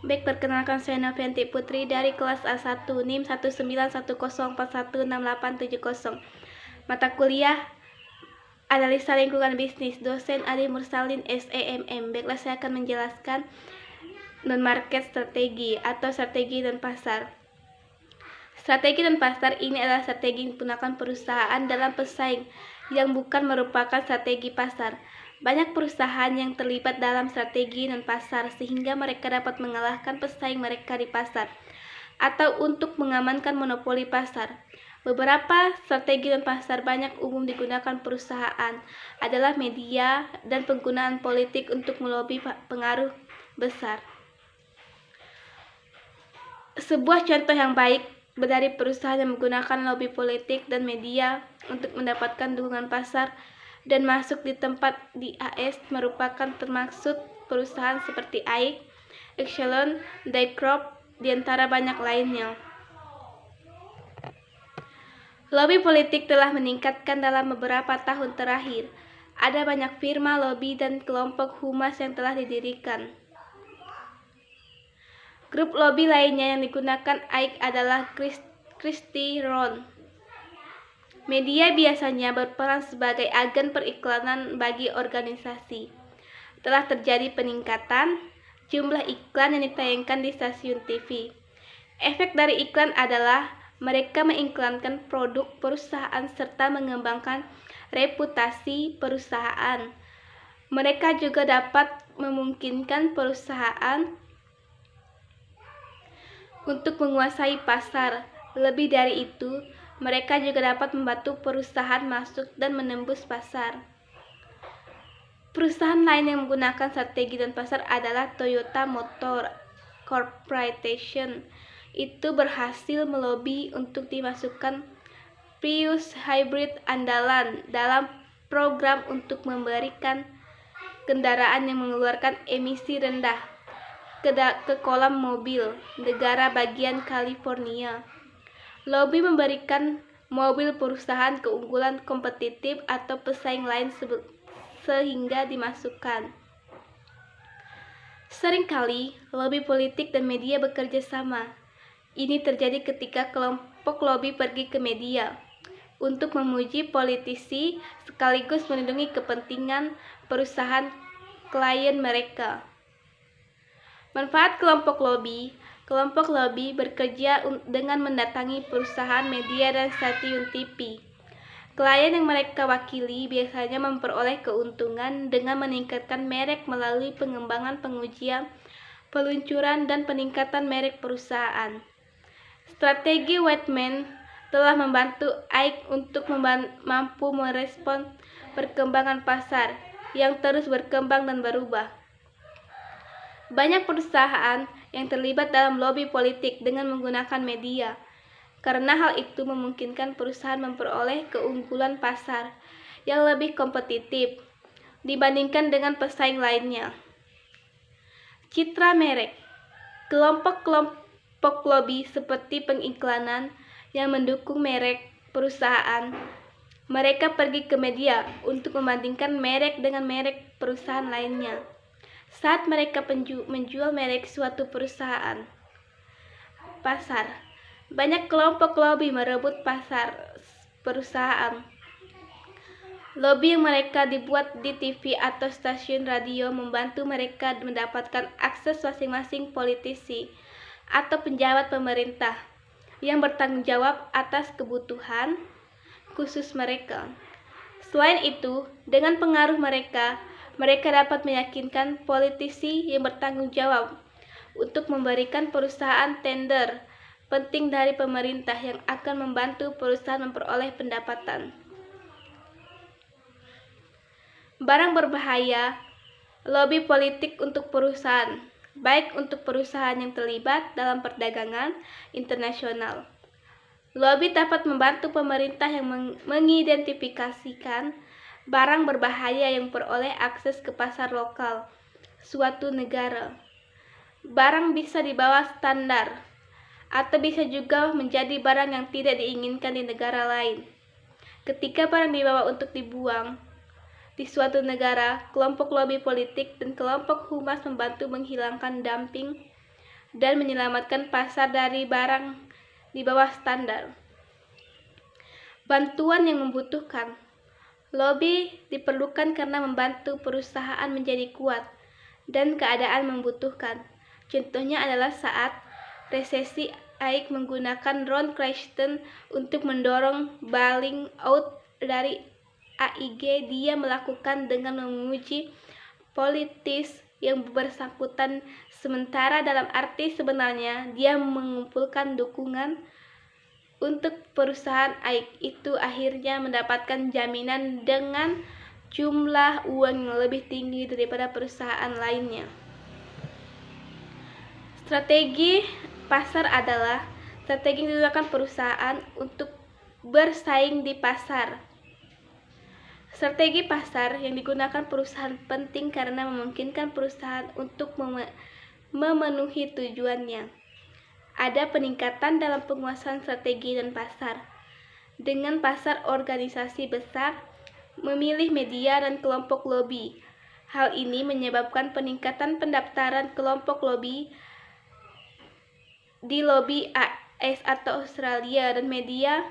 Baik, perkenalkan saya Novianti Putri dari kelas A1 NIM 19104168870. Mata kuliah Analisa Lingkungan Bisnis, dosen Adi Mursalin SEMM. Baiklah, saya akan menjelaskan non-market strategi atau strategi dan pasar. Strategi dan pasar ini adalah strategi yang digunakan perusahaan dalam pesaing yang bukan merupakan strategi pasar. Banyak perusahaan yang terlibat dalam strategi dan pasar sehingga mereka dapat mengalahkan pesaing mereka di pasar atau untuk mengamankan monopoli pasar. Beberapa strategi dan pasar banyak umum digunakan perusahaan adalah media dan penggunaan politik untuk melobi pengaruh besar. Sebuah contoh yang baik dari perusahaan yang menggunakan lobby politik dan media untuk mendapatkan dukungan pasar dan masuk di tempat di AS merupakan termaksud perusahaan seperti AIK, Exelon, Daycrop, di antara banyak lainnya. Lobby politik telah meningkatkan dalam beberapa tahun terakhir. Ada banyak firma lobby dan kelompok humas yang telah didirikan. Grup lobby lainnya yang digunakan AIK adalah Christie Ron. Media biasanya berperan sebagai agen periklanan bagi organisasi. Telah terjadi peningkatan jumlah iklan yang ditayangkan di stasiun TV. Efek dari iklan adalah mereka mengiklankan produk perusahaan serta mengembangkan reputasi perusahaan. Mereka juga dapat memungkinkan perusahaan untuk menguasai pasar. Lebih dari itu, mereka juga dapat membantu perusahaan masuk dan menembus pasar. Perusahaan lain yang menggunakan strategi dan pasar adalah Toyota Motor Corporation. Itu berhasil melobi untuk dimasukkan Prius hybrid andalan dalam program untuk memberikan kendaraan yang mengeluarkan emisi rendah ke kolam mobil negara bagian California. Lobby memberikan mobil perusahaan keunggulan kompetitif atau pesaing lain sehingga dimasukkan. Seringkali lobby politik dan media bekerja sama. Ini terjadi ketika kelompok lobby pergi ke media untuk memuji politisi sekaligus melindungi kepentingan perusahaan klien mereka. Manfaat kelompok lobby bekerja dengan mendatangi perusahaan media dan stasiun TV. Klien yang mereka wakili biasanya memperoleh keuntungan dengan meningkatkan merek melalui pengembangan pengujian, peluncuran, dan peningkatan merek perusahaan. Strategi Whitman telah membantu AIK untuk mampu merespon perkembangan pasar yang terus berkembang dan berubah. Banyak perusahaan yang terlibat dalam lobby politik dengan menggunakan media. Karena hal itu memungkinkan perusahaan memperoleh keunggulan pasar yang lebih kompetitif dibandingkan dengan pesaing lainnya. Citra merek. Kelompok lobby seperti pengiklanan yang mendukung merek perusahaan. Mereka pergi ke media untuk membandingkan merek dengan merek perusahaan lainnya saat mereka menjual merek suatu perusahaan. Pasar. Banyak kelompok lobby merebut pasar perusahaan. Lobby yang mereka dibuat di TV atau stasiun radio membantu mereka mendapatkan akses masing-masing politisi atau pejabat pemerintah yang bertanggung jawab atas kebutuhan khusus mereka. Selain itu, dengan pengaruh mereka dapat meyakinkan politisi yang bertanggung jawab untuk memberikan perusahaan tender penting dari pemerintah yang akan membantu perusahaan memperoleh pendapatan. Barang berbahaya. Lobby politik untuk perusahaan, baik untuk perusahaan yang terlibat dalam perdagangan internasional. Lobby dapat membantu pemerintah yang mengidentifikasikan barang berbahaya yang memperoleh akses ke pasar lokal suatu negara. Barang bisa di bawah standar atau bisa juga menjadi barang yang tidak diinginkan di negara lain. Ketika barang dibawa untuk dibuang di suatu negara, kelompok lobby politik dan kelompok humas membantu menghilangkan dumping dan menyelamatkan pasar dari barang di bawah standar. Bantuan yang membutuhkan. Lobby diperlukan karena membantu perusahaan menjadi kuat dan keadaan membutuhkan. Contohnya adalah saat resesi AIG menggunakan Ron Cranston untuk mendorong bailing out dari AIG. Dia melakukan dengan menguji politis yang bersangkutan, sementara dalam arti sebenarnya dia mengumpulkan dukungan untuk perusahaan AIG itu akhirnya mendapatkan jaminan dengan jumlah uang yang lebih tinggi daripada perusahaan lainnya. Strategi pasar adalah strategi yang digunakan perusahaan untuk bersaing di pasar. Strategi pasar yang digunakan perusahaan penting karena memungkinkan perusahaan untuk memenuhi tujuannya. Ada peningkatan dalam penguasaan strategi dan pasar. Dengan pasar, organisasi besar memilih media dan kelompok lobby. Hal ini menyebabkan peningkatan pendaftaran kelompok lobby di lobby AS atau Australia, dan media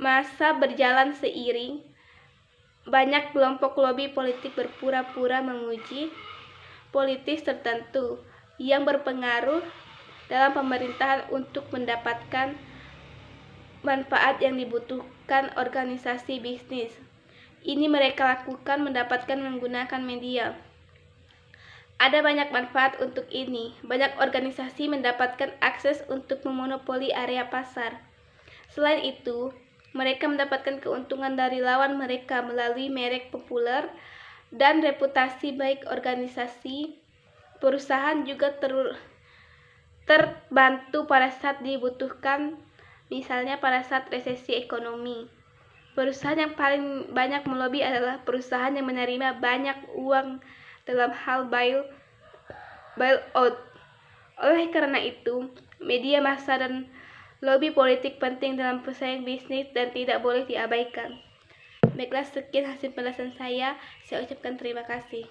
massa berjalan seiring. Banyak kelompok lobby politik berpura-pura menguji politis tertentu yang berpengaruh dalam pemerintahan untuk mendapatkan manfaat yang dibutuhkan organisasi bisnis. Ini mereka lakukan menggunakan media. Ada banyak manfaat untuk ini. Banyak organisasi mendapatkan akses untuk memonopoli area pasar. Selain itu, mereka mendapatkan keuntungan dari lawan mereka melalui merek populer dan reputasi baik. Organisasi perusahaan juga terbantu pada saat dibutuhkan, misalnya pada saat resesi ekonomi. Perusahaan yang paling banyak melobi adalah perusahaan yang menerima banyak uang dalam hal bailout. Oleh karena itu, media massa dan lobby politik penting dalam persaingan bisnis dan tidak boleh diabaikan. Baiklah, sekian hasil penjelasan saya ucapkan terima kasih.